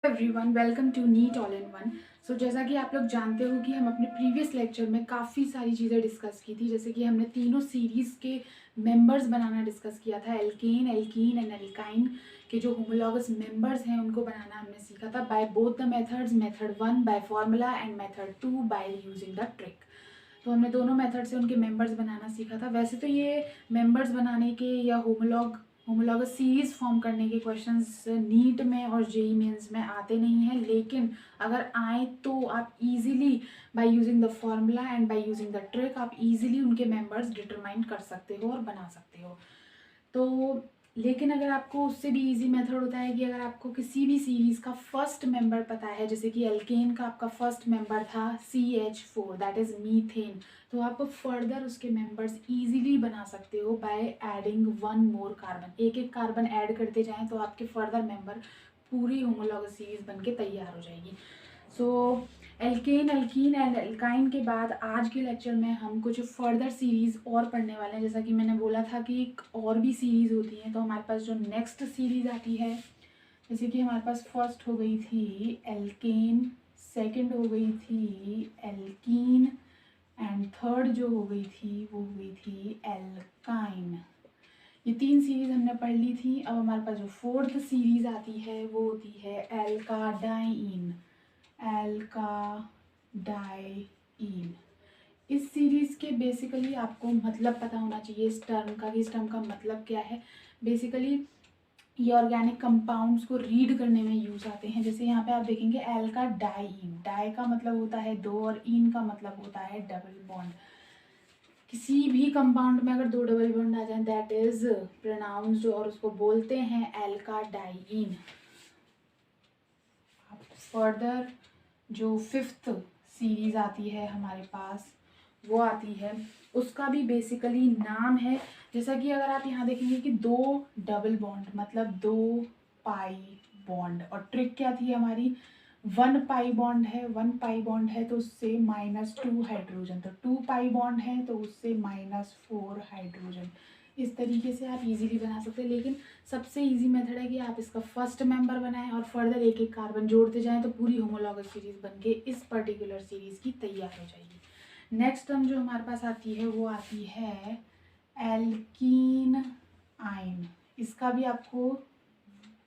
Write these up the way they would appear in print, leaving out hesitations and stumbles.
Everyone, welcome to NEET all in one. So जैसा कि आप लोग जानते हो कि हम अपने प्रीवियस लेक्चर में काफ़ी सारी चीज़ें डिस्कस की थी। जैसे कि हमने तीनों सीरीज़ के मेंबर्स बनाना डिस्कस किया था। एल्केन, एल्कीन एंड एल्काइन के जो होमोलॉगस मेंबर्स हैं उनको बनाना हमने सीखा था by both the methods, method 1 bye formula and method 2 by using the trick. तो हमने दोनों मेथड से उनके मेंबर्स बनाना सीखा था। वैसे तो ये मेंबर्स बनाने के या होमोलॉगस सीरीज फॉर्म करने के क्वेश्चंस नीट में और जेई मेंस में आते नहीं हैं, लेकिन अगर आए तो आप easily by using the formula and by using the trick आप इजीली उनके मेंबर्स डिटरमाइन कर सकते हो और बना सकते हो। तो लेकिन अगर आपको उससे भी इजी मेथड होता है कि अगर आपको किसी भी सीरीज का फर्स्ट मेंबर पता है, जैसे कि एल्केन का आपका फर्स्ट मेंबर था CH4, दैट इज मीथेन, तो आप फर्दर उसके मेंबर्स इजीली बना सकते हो by adding one more carbon. एक एक कार्बन ऐड करते जाएं तो आपके फर्दर मेंबर पूरी होमोलॉगस सीरीज बन के तैयार हो जाएगी। सो एल्केन, एल्कीन एंड एल्काइन के बाद आज के लेक्चर में हम कुछ फर्दर सीरीज और पढ़ने वाले हैं। जैसा कि मैंने बोला था कि एक और भी सीरीज होती है, तो हमारे पास जो नेक्स्ट सीरीज आती है, जैसे कि हमारे पास फर्स्ट हो गई थी एल्केन, सेकंड हो गई थी एल्कीन एंड थर्ड जो हो गई थी वो हो गई थी एल्काइन। ये तीन सीरीज हमने पढ़ ली थी। अब हमारे पास जो फोर्थ सीरीज आती है वो होती है एल्काडाइन, एल्काडाइन। इस सीरीज के बेसिकली आपको मतलब पता होना चाहिए इस टर्म का, कि इस टर्म का मतलब क्या है। बेसिकली ये ऑर्गेनिक कंपाउंड्स को रीड करने में यूज आते हैं। जैसे यहाँ पे आप देखेंगे एल्काडाइन, डाई का मतलब होता है दो और इन का मतलब होता है डबल बॉन्ड। किसी भी कंपाउंड में अगर दो डबल बॉन्ड आ जाए दैट इज प्रोनाउंस्ड और उसको बोलते हैं एल्काडाइन। फर्दर जो फिफ्थ सीरीज आती है हमारे पास वो आती है, उसका भी बेसिकली नाम है। जैसा कि अगर आप यहाँ देखेंगे कि दो डबल बॉन्ड मतलब दो पाई बॉन्ड, और ट्रिक क्या थी हमारी, वन पाई बॉन्ड है, वन पाई बॉन्ड है तो उससे -2 हाइड्रोजन, तो टू पाई बॉन्ड है तो उससे -4 हाइड्रोजन। इस तरीके से आप इजीली बना सकते हैं। लेकिन सबसे इजी मेथड है कि आप इसका फर्स्ट मेंबर बनाएं और फर्दर एक एक कार्बन जोड़ते जाएं, तो पूरी होमोलॉगस सीरीज बनके इस पर्टिकुलर सीरीज की तैयार हो जाएगी। नेक्स्ट टर्म जो हमारे पास आती है वो आती है एल्कीन आइन। इसका भी आपको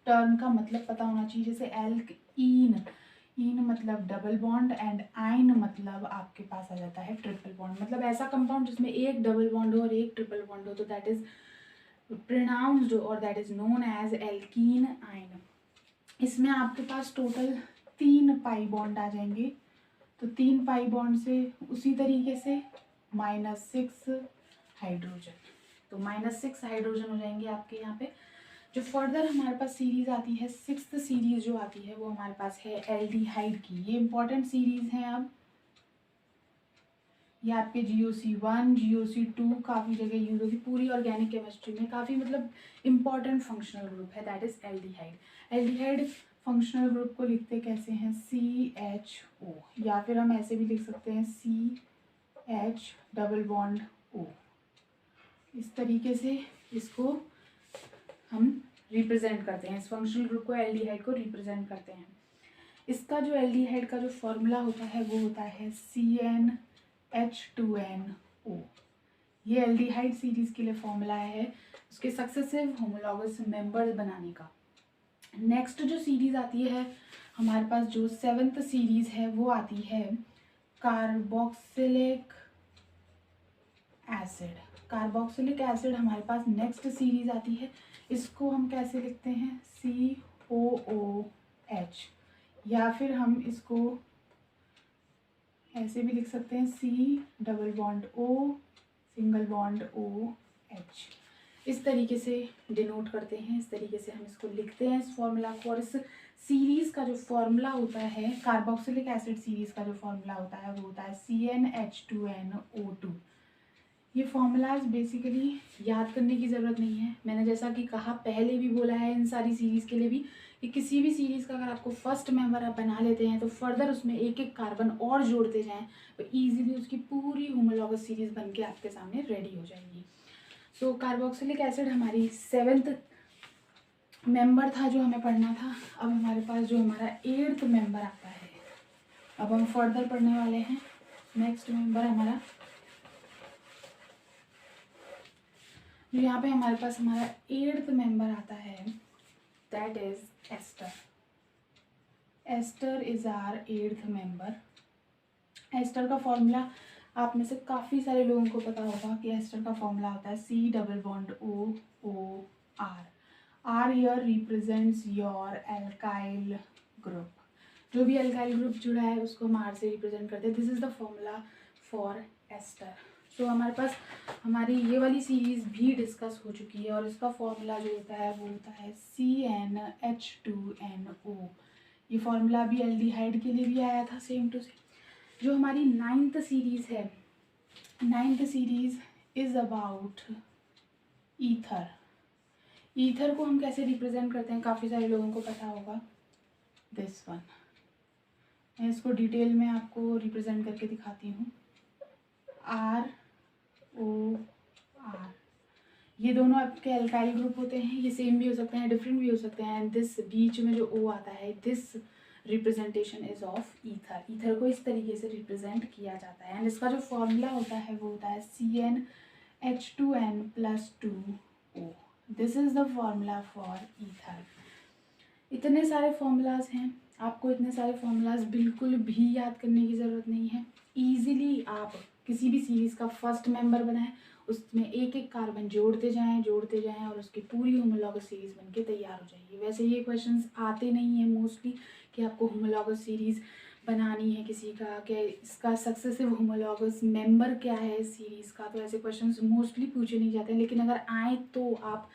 टर्म का मतलब पता होना चाहिए। जैसे एल्क इन, इन मतलब डबल बॉन्ड एंड आइन मतलब आपके पास आ जाता है ट्रिपल बॉन्ड। मतलब ऐसा कंपाउंड जिसमें एक डबल बॉन्ड हो और एक ट्रिपल बॉन्ड हो, तो दैट इज प्रोनाउंस्ड और that is known as alkene आइन। इसमें आपके पास टोटल 3 पाई बॉन्ड आ जाएंगे। तो 3 पाई बॉन्ड से उसी तरीके से -6 हाइड्रोजन, तो -6 हाइड्रोजन हो जाएंगे आपके यहाँ पे। जो फर्दर हमारे पास सीरीज आती है, सिक्स्थ सीरीज जो आती है वो हमारे पास है एल्डिहाइड की। ये इंपॉर्टेंट सीरीज है। अब ये आपके GOC1, GOC2 काफ़ी जगह यूज होगी पूरी ऑर्गेनिक केमिस्ट्री में। काफ़ी मतलब इंपॉर्टेंट फंक्शनल ग्रुप है, that is aldehyde. Aldehyde functional group को लिखते कैसे हैं, CHO, या फिर हम ऐसे भी लिख सकते हैं CH डबल बॉन्ड O। इस तरीके से इसको हम रिप्रेजेंट करते हैं, इस फंक्शनल ग्रुप को, एल्डिहाइड को रिप्रेजेंट करते हैं। इसका जो एल्डिहाइड का जो फॉर्मूला होता है वो होता है CnH2nO। ये एल्डिहाइड सीरीज के लिए फॉर्मूला है उसके सक्सेसिव होमोलॉगस मेंबर्स बनाने का। नेक्स्ट जो सीरीज आती है हमारे पास, जो सेवेंथ सीरीज है वो आती है कार्बोक्सिलिक एसिड। कार्बोक्सिलिक एसिड हमारे पास नेक्स्ट सीरीज आती है। इसको हम कैसे लिखते हैं, COOH, या फिर हम इसको ऐसे भी लिख सकते हैं C double bond O single bond OH। इस तरीके से डिनोट करते हैं, इस तरीके से हम इसको लिखते हैं इस फॉर्मूला को। और इस सीरीज का जो फॉर्मूला होता है, कार्बोक्सिलिक एसिड सीरीज का जो फॉर्मूला होता है वो होता है CnH2nO2। ये फॉर्मूलाज बेसिकली याद करने की ज़रूरत नहीं है। मैंने जैसा कि कहा पहले भी बोला है इन सारी सीरीज़ के लिए भी, कि किसी भी सीरीज़ का अगर आपको फर्स्ट मेंबर आप बना लेते हैं तो फर्दर उसमें एक एक कार्बन और जोड़ते जाएं तो ईजिली उसकी पूरी होमोलॉगस सीरीज़ बन के आपके सामने रेडी हो जाएगी। सो कार्बोक्सिलिक एसिड हमारी सेवेंथ मेंबर था जो हमें पढ़ना था। अब हमारे पास जो हमारा 8th मेंबर आता है, अब हम फर्दर पढ़ने वाले हैं। नेक्स्ट मेंबर हमारा, जो यहाँ पे हमारे पास हमारा 8th मेंबर आता है, that is ester. Ester is our 8th member. Ester का फॉर्मूला आप में से काफ़ी सारे लोगों को पता होगा कि एस्टर का फॉर्मूला होता है C+O R here represents your alkyl group. जो भी एल्काइल ग्रुप जुड़ा है उसको हम आर से रिप्रेजेंट करते हैं। This is the formula for ester. So हमारे पास हमारी ये वाली सीरीज भी डिस्कस हो चुकी है और इसका फॉर्मूला जो होता है वो होता है CnH2nO। ये फॉर्मूला भी एल्डिहाइड के लिए भी आया था, सेम टू सेम। जो हमारी 9th सीरीज है, 9th series is about ether. Ether को हम कैसे रिप्रेजेंट करते हैं, काफ़ी सारे लोगों को पता होगा, दिस वन। मैं इसको डिटेल में आपको रिप्रेजेंट करके दिखाती हूँ। ROR, ये दोनों आपके एल्काइल ग्रुप होते हैं। ये सेम भी हो सकते हैं, डिफरेंट भी हो सकते हैं। एंड दिस बीच में जो O आता है, this representation is of ether. Ether को इस तरीके से रिप्रेजेंट किया जाता है। एंड इसका जो फॉर्मूला होता है वो होता है CnH2n+2O। This is the formula for ether. इतने सारे फॉर्मूलाज हैं, आपको इतने सारे फॉर्मूलाज बिल्कुल भी याद करने की ज़रूरत नहीं है। ईजिली आप किसी भी सीरीज़ का फर्स्ट मेंबर बनाएं, उसमें एक एक कार्बन जोड़ते जाएं और उसकी पूरी होमोलॉगस सीरीज़ बनके तैयार हो जाएगी। वैसे ये क्वेश्चंस आते नहीं हैं मोस्टली कि आपको होमोलॉगस सीरीज़ बनानी है किसी का, कि इसका सक्सेसिव होमोलॉगस मेंबर क्या है इस सीरीज़ का, तो ऐसे क्वेश्चंस मोस्टली पूछे नहीं जाते हैं। लेकिन अगर आए तो आप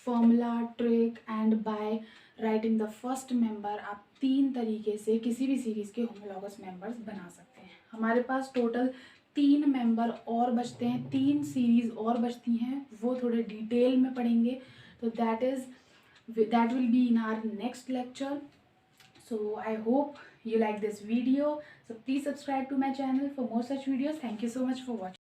formula, trick and by writing the first member आप 3 तरीके से किसी भी सीरीज़ के होमोलॉगस मेंबर्स बना सकते हैं। हमारे पास टोटल 3 मेंबर और बचते हैं, 3 सीरीज़ और बचती हैं, वो थोड़े डिटेल में पढ़ेंगे। तो that will be in our next lecture. So I hope you like this video. So please subscribe to my channel for more such videos. Thank you so much for watching.